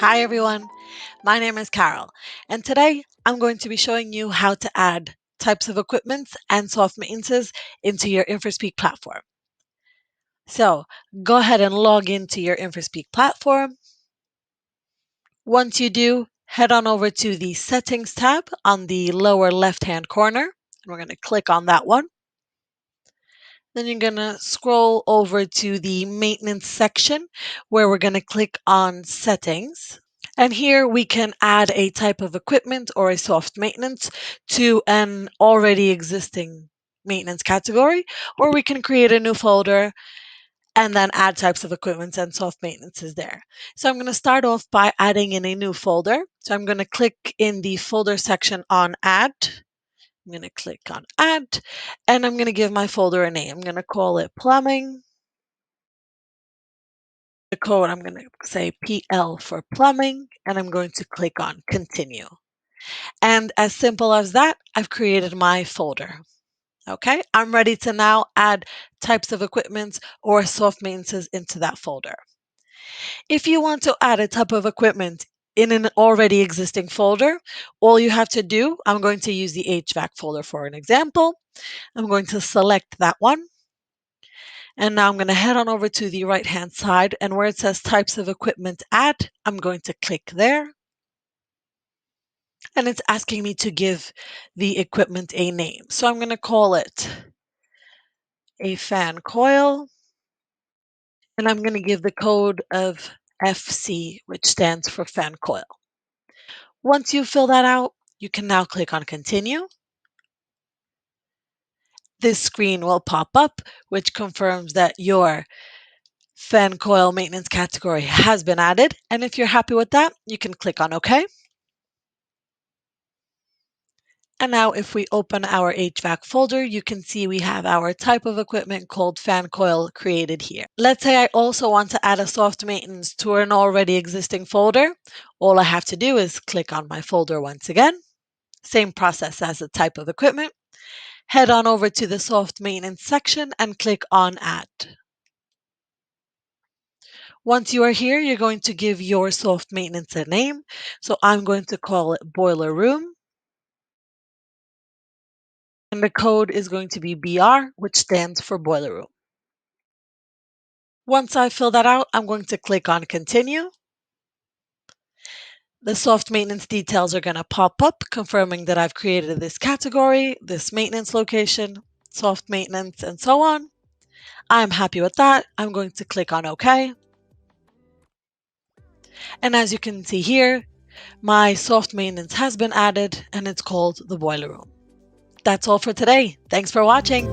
Hi everyone, my name is Carol, and today I'm going to be showing you how to add types of equipment and soft maintenances into your Infraspeak platform. So go ahead and log into your Infraspeak platform. Once you do, head on over to the Settings tab on the lower left-hand corner, and we're going to click on that one. Then you're going to scroll over to the Maintenance section where we're going to click on Settings. And here we can add a type of equipment or a soft maintenance to an already existing maintenance category, or we can create a new folder and then add types of equipment and soft maintenances there. So I'm going to start off by adding in a new folder. So I'm going to click in the folder section on add. I'm going to click on add, and I'm going to give my folder a name. I'm going to call it plumbing. The code, I'm going to say PL for plumbing, and I'm going to click on continue. And as simple as that, I've created my folder. Okay, I'm ready to now add types of equipment or soft maintenances into that folder. If you want to add a type of equipment in an already existing folder, all you have to do, I'm going to use the HVAC folder for an example. I'm going to select that one. And now I'm going to head on over to the right-hand side, and where it says types of equipment add, I'm going to click there. And it's asking me to give the equipment a name. So I'm going to call it a fan coil, and I'm going to give the code of FC, which stands for fan coil. Once you fill that out, you can now click on continue. This screen will pop up, which confirms that your fan coil maintenance category has been added. And if you're happy with that, you can click on OK. And now if we open our HVAC folder, you can see we have our type of equipment called fan coil created here. Let's say I also want to add a soft maintenance to an already existing folder. All I have to do is click on my folder once again. Same process as the type of equipment. Head on over to the soft maintenance section and click on add. Once you are here, you're going to give your soft maintenance a name. So I'm going to call it boiler room. And the code is going to be BR, which stands for boiler room. Once I fill that out, I'm going to click on continue. The soft maintenance details are going to pop up, confirming that I've created this category, this maintenance location, soft maintenance, and so on. I'm happy with that. I'm going to click on OK. And as you can see here, my soft maintenance has been added, and it's called the boiler room. That's all for today. Thanks for watching.